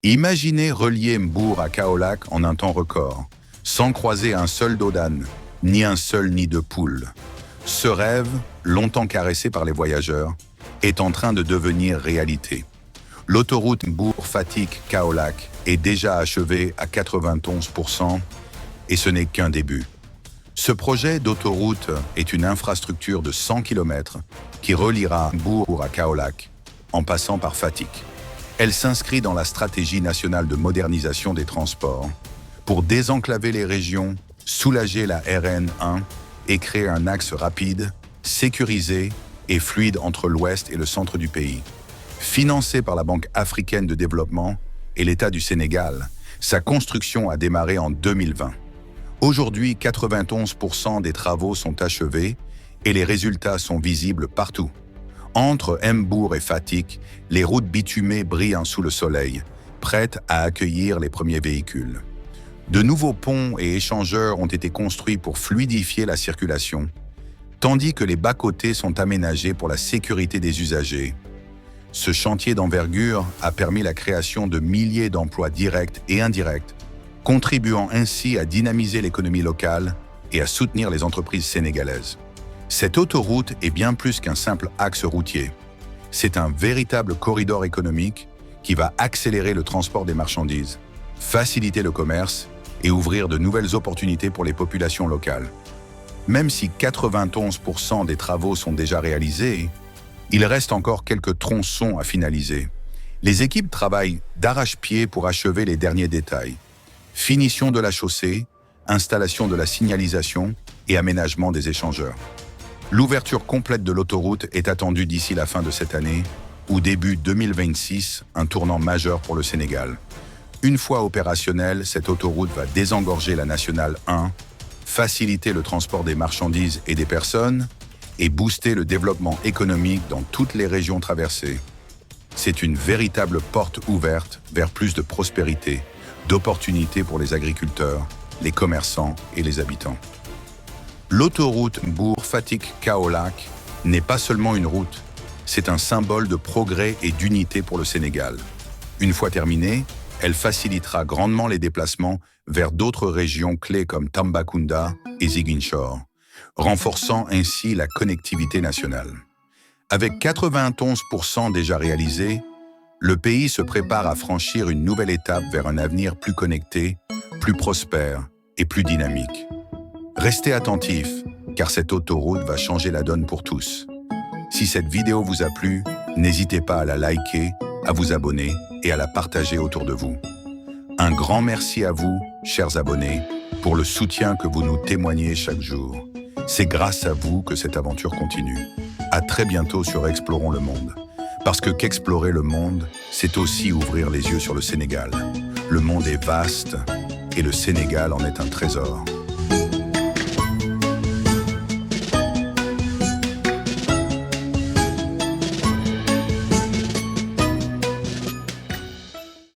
Imaginez relier Mbour à Kaolack en un temps record, sans croiser un seul dos d'âne, ni un seul nid de poule. Ce rêve, longtemps caressé par les voyageurs, est en train de devenir réalité. L'autoroute Mbour-Fatick-Kaolack est déjà achevée à 91% et ce n'est qu'un début. Ce projet d'autoroute est une infrastructure de 100 km qui reliera Mbour à Kaolack en passant par Fatick. Elle s'inscrit dans la stratégie nationale de modernisation des transports pour désenclaver les régions, soulager la RN1 et créer un axe rapide, sécurisé et fluide entre l'ouest et le centre du pays. Financée par la Banque africaine de développement et l'État du Sénégal, sa construction a démarré en 2020. Aujourd'hui, 91% des travaux sont achevés et les résultats sont visibles partout. Entre Mbour et Fatick, les routes bitumées brillent sous le soleil, prêtes à accueillir les premiers véhicules. De nouveaux ponts et échangeurs ont été construits pour fluidifier la circulation, tandis que les bas-côtés sont aménagés pour la sécurité des usagers. Ce chantier d'envergure a permis la création de milliers d'emplois directs et indirects, contribuant ainsi à dynamiser l'économie locale et à soutenir les entreprises sénégalaises. Cette autoroute est bien plus qu'un simple axe routier. C'est un véritable corridor économique qui va accélérer le transport des marchandises, faciliter le commerce et ouvrir de nouvelles opportunités pour les populations locales. Même si 91% des travaux sont déjà réalisés, il reste encore quelques tronçons à finaliser. Les équipes travaillent d'arrache-pied pour achever les derniers détails. Finition de la chaussée, installation de la signalisation et aménagement des échangeurs. L'ouverture complète de l'autoroute est attendue d'ici la fin de cette année ou début 2026, un tournant majeur pour le Sénégal. Une fois opérationnelle, cette autoroute va désengorger la Nationale 1, faciliter le transport des marchandises et des personnes et booster le développement économique dans toutes les régions traversées. C'est une véritable porte ouverte vers plus de prospérité, d'opportunités pour les agriculteurs, les commerçants et les habitants. L'autoroute Mbour-Fatick-Kaolack n'est pas seulement une route, c'est un symbole de progrès et d'unité pour le Sénégal. Une fois terminée, elle facilitera grandement les déplacements vers d'autres régions clés comme Tambacounda et Ziguinchor, renforçant ainsi la connectivité nationale. Avec 91% déjà réalisés, le pays se prépare à franchir une nouvelle étape vers un avenir plus connecté, plus prospère et plus dynamique. Restez attentifs, car cette autoroute va changer la donne pour tous. Si cette vidéo vous a plu, n'hésitez pas à la liker, à vous abonner et à la partager autour de vous. Un grand merci à vous, chers abonnés, pour le soutien que vous nous témoignez chaque jour. C'est grâce à vous que cette aventure continue. À très bientôt sur Explorons le monde. Parce que qu'explorer le monde, c'est aussi ouvrir les yeux sur le Sénégal. Le monde est vaste et le Sénégal en est un trésor.